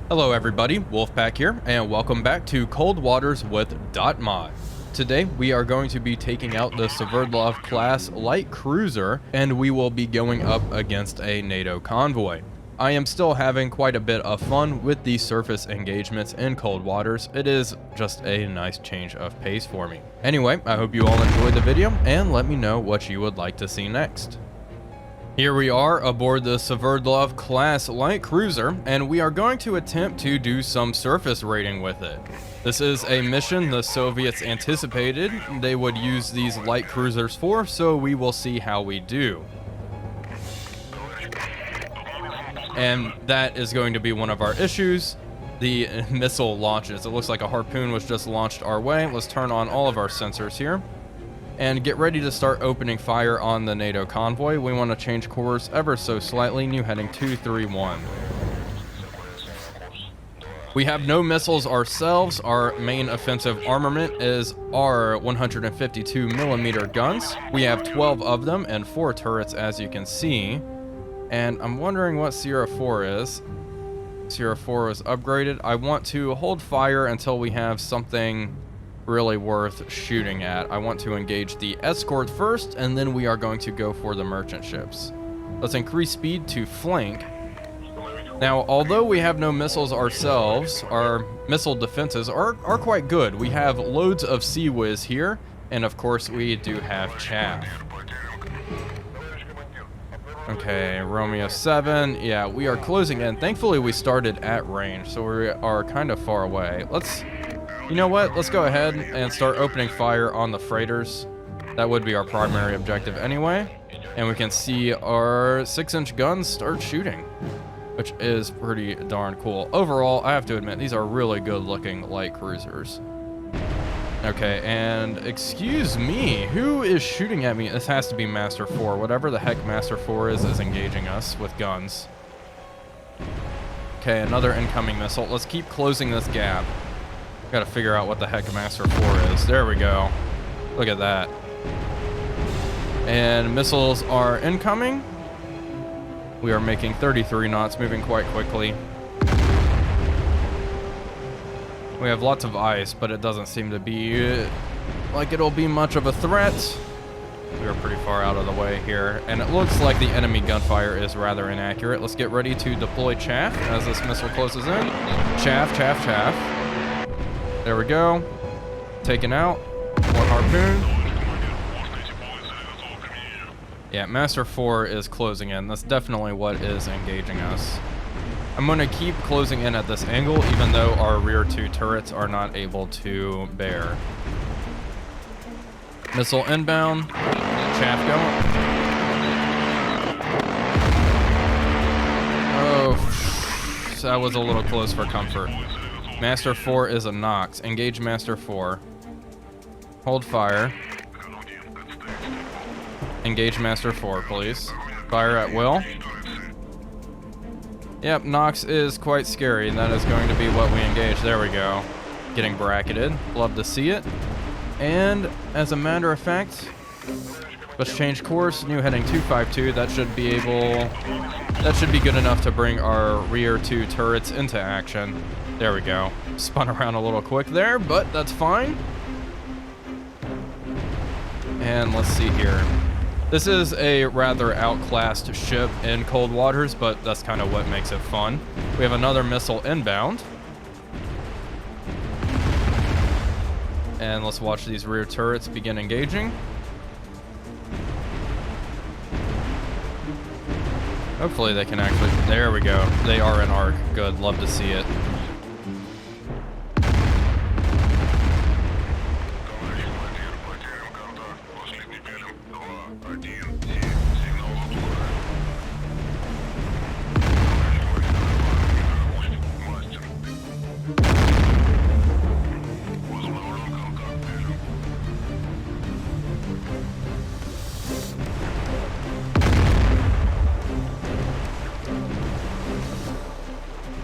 Hello everybody, Wolfpack here, and welcome back to Cold Waters with .mod. Today we are going to be taking out the Sverdlov class light cruiser, and we will be going up against a NATO convoy. I am still having quite a bit of fun with these surface engagements in Cold Waters. It is just a nice change of pace for me. Anyway, I hope you all enjoyed the video, and let me know what you would like to see next. Here we are aboard the Sverdlov class light cruiser, and we are going to attempt to do some surface raiding with it. This is a mission the Soviets anticipated they would use these light cruisers for, so we will see how we do. And that is going to be one of our issues, the missile launches. It looks like a harpoon was just launched our way. Let's turn on all of our sensors here and get ready to start opening fire on the NATO convoy. We want to change course ever so slightly, new heading 231. We have no missiles ourselves. Our main offensive armament is our 152mm guns. We have 12 of them and 4 turrets, as you can see. And I'm wondering what Sierra 4 is. Sierra 4 is upgraded. I want to hold fire until we have something really worth shooting at. I want to engage the escort first, and then we are going to go for the merchant ships. Let's increase speed to flank. Now, although we have no missiles ourselves, our missile defenses are quite good. We have loads of Sea Whiz here, and of course we do have chaff. Okay, Romeo 7. Yeah, we are closing in. Thankfully, we started at range, so we are kind of far away. You know what? Let's go ahead and start opening fire on the freighters. That would be our primary objective anyway. And we can see our 6-inch guns start shooting, which is pretty darn cool. Overall, I have to admit, these are really good looking light cruisers. Okay, and excuse me, who is shooting at me? This has to be Master 4. Whatever the heck Master 4 is engaging us with guns. Okay, another incoming missile. Let's keep closing this gap. Gotta figure out what the heck Master 4 is. There we go. Look at that. And missiles are incoming. We are making 33 knots, moving quite quickly. We have lots of ice, but it doesn't seem to be like it'll be much of a threat. We are pretty far out of the way here, and it looks like the enemy gunfire is rather inaccurate. Let's get ready to deploy chaff as this missile closes in. Chaff, chaff, chaff. There we go. Taken out. One harpoon. Yeah, Master 4 is closing in. That's definitely what is engaging us. I'm going to keep closing in at this angle, even though our rear 2 turrets are not able to bear. Missile inbound. Chaff going. Oh, that was a little close for comfort. Master 4 is a Nox. Engage Master 4. Hold fire. Engage Master 4, please. Fire at will. Yep, Nox is quite scary, and that is going to be what we engage. There we go. Getting bracketed. Love to see it. And as a matter of fact, let's change course. New heading 252. That should be good enough to bring our rear 2 turrets into action. There we go. Spun around a little quick there, but that's fine. And let's see here. This is a rather outclassed ship in Cold Waters, but that's kind of what makes it fun. We have another missile inbound. And let's watch these rear turrets begin engaging. Hopefully they can actually... There we go. They are in arc. Good. Love to see it.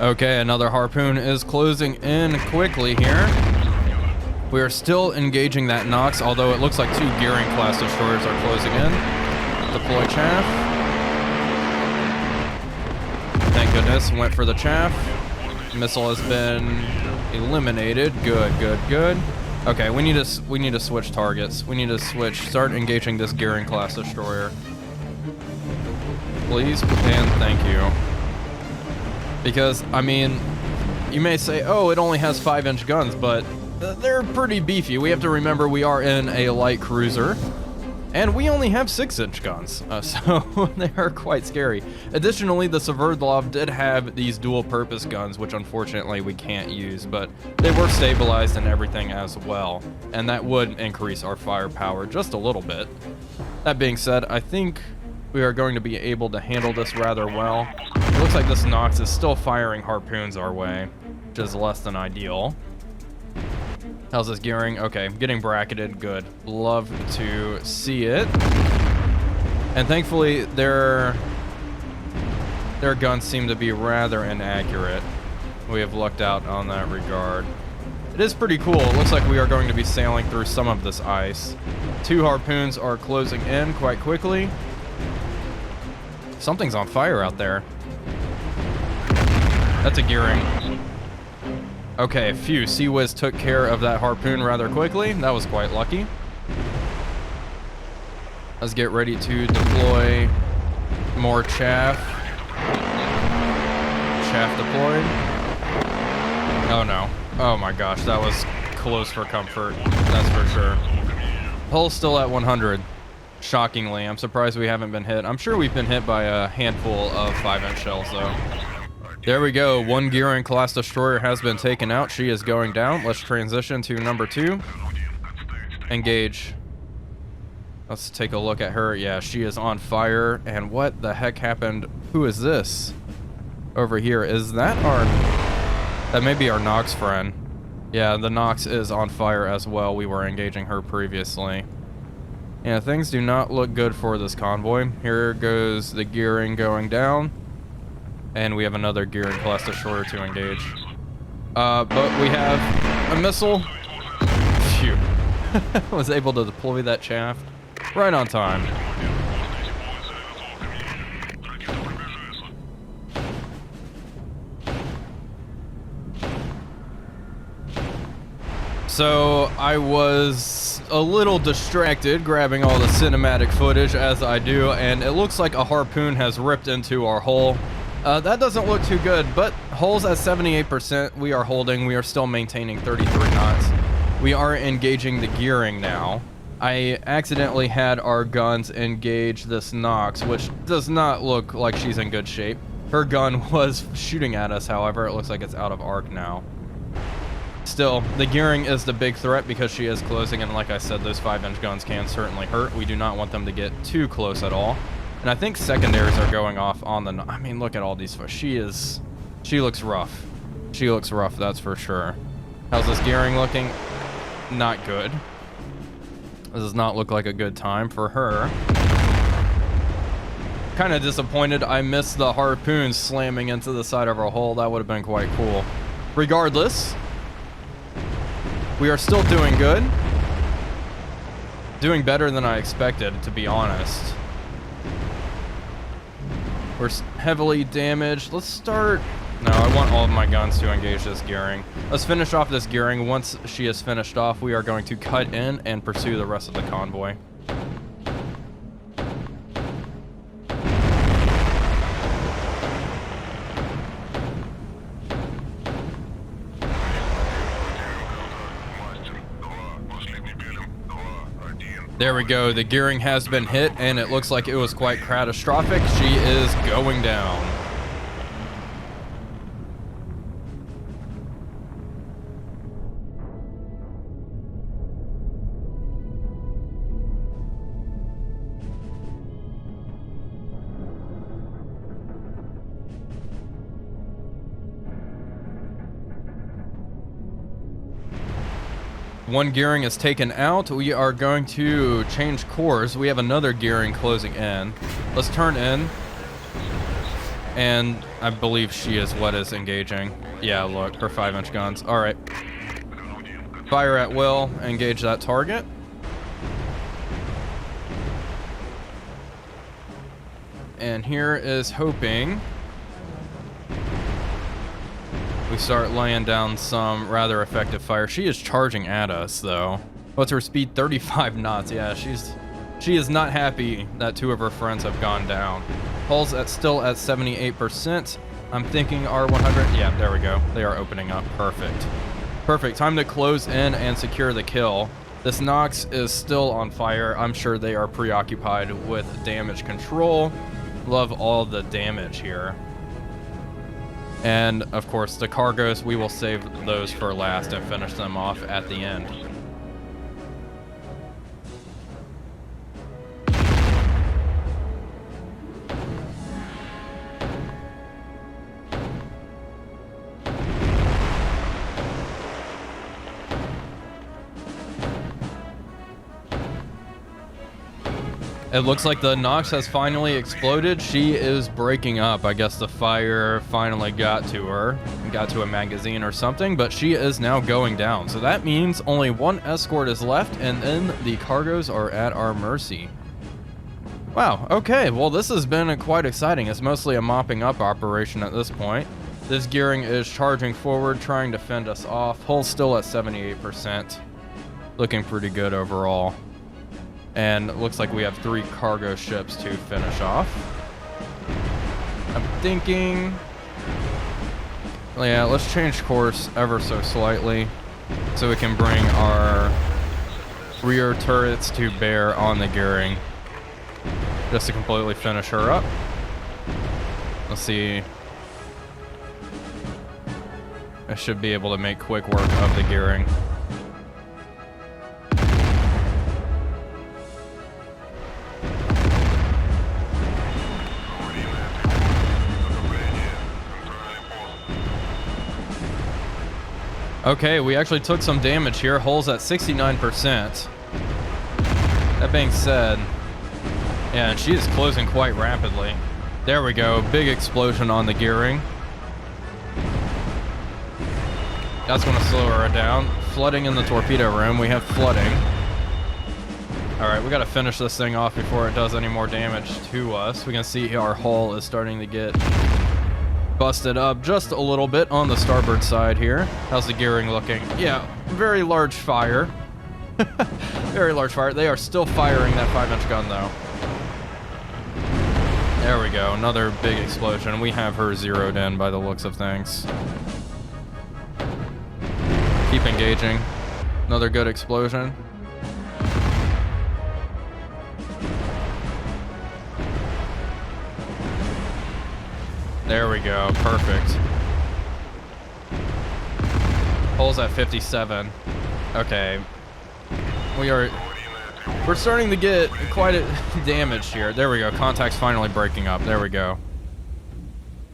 Okay, another harpoon is closing in quickly here. We are still engaging that Nox, although it looks like 2 Gearing class destroyers are closing in. Deploy chaff. Thank goodness, went for the chaff. Missile has been eliminated. Good, good, good. Okay, we need to switch targets. We need to start engaging this Gearing class destroyer. Please and thank you. Because, I mean, you may say, oh, it only has 5-inch guns, but they're pretty beefy. We have to remember we are in a light cruiser, and we only have 6-inch guns, so they are quite scary. Additionally, the Sverdlov did have these dual-purpose guns, which unfortunately we can't use, but they were stabilized and everything as well, and that would increase our firepower just a little bit. That being said, I think we are going to be able to handle this rather well. It looks like this Nox is still firing harpoons our way, which is less than ideal. How's this gearing? Okay, getting bracketed, good. Love to see it. And thankfully, their guns seem to be rather inaccurate. We have lucked out on that regard. It is pretty cool. It looks like we are going to be sailing through some of this ice. 2 harpoons are closing in quite quickly. Something's on fire out there. That's a gearing. Okay, phew, Sea-Wiz took care of that harpoon rather quickly. That was quite lucky. Let's get ready to deploy more chaff. Chaff deployed. Oh no. Oh my gosh, that was close for comfort. That's for sure. Hull's still at 100. Shockingly, I'm surprised we haven't been hit. I'm sure we've been hit by a handful of 5-inch shells though. There we go. 1 Gearing class destroyer has been taken out. She is going down. Let's transition to number 2. Engage. Let's take a look at her. Yeah, she is on fire. And what the heck happened? Who is this? Over here. Is that our... That may be our Nox friend. Yeah, the Nox is on fire as well. We were engaging her previously. Yeah, things do not look good for this convoy. Here goes the Gearing going down. And we have another Gearing class destroyer to engage. But we have a missile. Phew. Was able to deploy that shaft right on time. So I was a little distracted grabbing all the cinematic footage as I do, and it looks like a harpoon has ripped into our hull. That doesn't look too good, but hull's at 78%. We are holding. We are still maintaining 33 knots. We are engaging the Gearing now. I accidentally had our guns engage this Nox, which does not look like she's in good shape. Her gun was shooting at us, however. It looks like it's out of arc now. Still, the Gearing is the big threat because she is closing, and like I said, those 5-inch guns can certainly hurt. We do not want them to get too close at all. And I think secondaries are going off on the... I mean, look at all these... She looks rough. She looks rough, that's for sure. How's this Gearing looking? Not good. This does not look like a good time for her. Kind of disappointed I missed the harpoon slamming into the side of our hull. That would have been quite cool. Regardless, we are still doing good. Doing better than I expected, to be honest. We're heavily damaged. Let's start... No, I want all of my guns to engage this Gearing. Let's finish off this Gearing. Once she is finished off, we are going to cut in and pursue the rest of the convoy. There we go. The Gearing has been hit, and it looks like it was quite catastrophic. She is going down. One Gearing is taken out. We are going to change course. We have another Gearing closing in. Let's turn in. And I believe she is what is engaging. Yeah, look, her 5-inch guns. All right. Fire at will, engage that target. And here is hoping we start laying down some rather effective fire. She is charging at us though. What's her speed? 35 knots. Yeah, she is not happy that 2 of her friends have gone down. Hull's still at 78%. I'm thinking R100. Yeah, there we go. They are opening up. Perfect. Perfect. Time to close in and secure the kill. This Nox is still on fire. I'm sure they are preoccupied with damage control. Love all the damage here. And of course the cargoes, we will save those for last and finish them off at the end. It looks like the Nox has finally exploded. She is breaking up. I guess the fire finally got to her, got to a magazine or something, but she is now going down. So that means only 1 escort is left, and then the cargoes are at our mercy. Wow, okay, well this has been quite exciting. It's mostly a mopping up operation at this point. This gearing is charging forward, trying to fend us off. Hull's still at 78%. Looking pretty good overall. And it looks like we have 3 cargo ships to finish off. I'm thinking, yeah, let's change course ever so slightly so we can bring our rear turrets to bear on the gearing just to completely finish her up. Let's see. I should be able to make quick work of the gearing. Okay, we actually took some damage here. Hull's at 69%. That being said, yeah, and she is closing quite rapidly. There we go, big explosion on the gearing. That's gonna slow her down. Flooding in the torpedo room, we have flooding. All right, we gotta finish this thing off before it does any more damage to us. We can see our hull is starting to get busted up just a little bit on the starboard side here. How's the gearing looking? Yeah, very large fire. Very large fire. They are still firing that 5-inch gun though. There we go, another big explosion. We have her zeroed in by the looks of things. Keep engaging. Another good explosion. There we go, perfect. Hull's at 57. Okay. We're starting to get quite a damage here. There we go, contact's finally breaking up. There we go.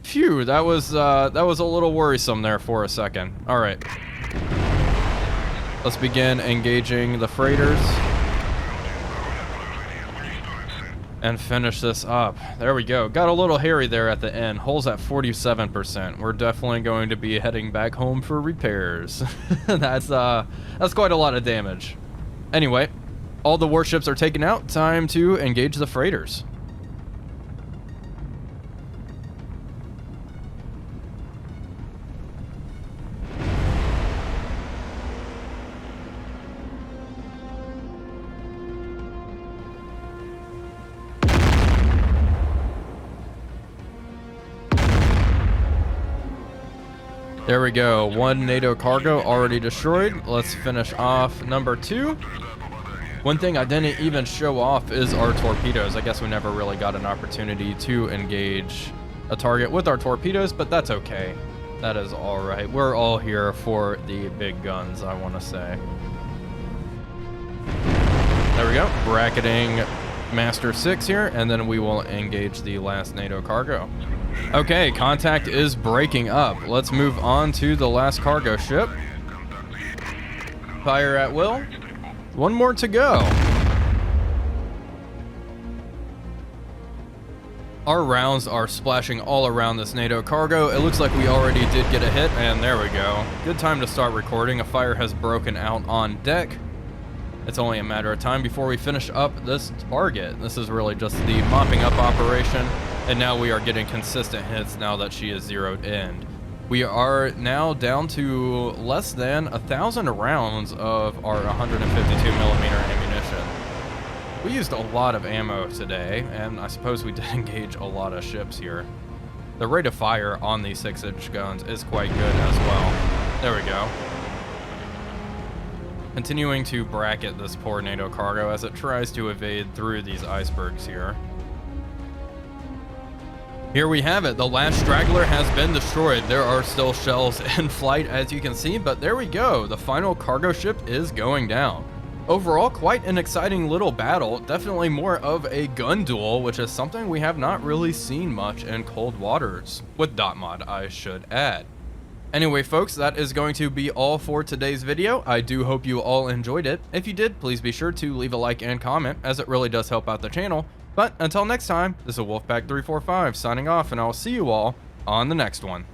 Phew, that was a little worrisome there for a second. All right. Let's begin engaging the freighters and finish this up. There we go. Got a little hairy there at the end. Hull's at 47%. We're definitely going to be heading back home for repairs. That's quite a lot of damage. Anyway, all the warships are taken out. Time to engage the freighters. There we go, 1 NATO cargo already destroyed. Let's finish off number 2. One thing I didn't even show off is our torpedoes. I guess we never really got an opportunity to engage a target with our torpedoes, but that's okay. That is all right. We're all here for the big guns, I want to say. There we go, bracketing Master 6 here, and then we will engage the last NATO cargo. Okay, contact is breaking up. Let's move on to the last cargo ship. Fire at will. 1 more to go. Our rounds are splashing all around this NATO cargo. It looks like we already did get a hit, and there we go. Good time to start recording. A fire has broken out on deck. It's only a matter of time before we finish up this target. This is really just the mopping up operation, and now we are getting consistent hits now that she is zeroed in. We are now down to less than 1,000 rounds of our 152 millimeter ammunition. We used a lot of ammo today, and I suppose we did engage a lot of ships here. The rate of fire on these 6-inch guns is quite good as well. There we go. Continuing to bracket this poor NATO cargo as it tries to evade through these icebergs here. Here we have it. The last straggler has been destroyed. There are still shells in flight, as you can see, but there we go. The final cargo ship is going down. Overall, quite an exciting little battle. Definitely more of a gun duel, which is something we have not really seen much in Cold Waters. With .mod, I should add. Anyway, folks, that is going to be all for today's video. I do hope you all enjoyed it. If you did, please be sure to leave a like and comment, as it really does help out the channel. But until next time, this is Wolfpack345 signing off, and I'll see you all on the next one.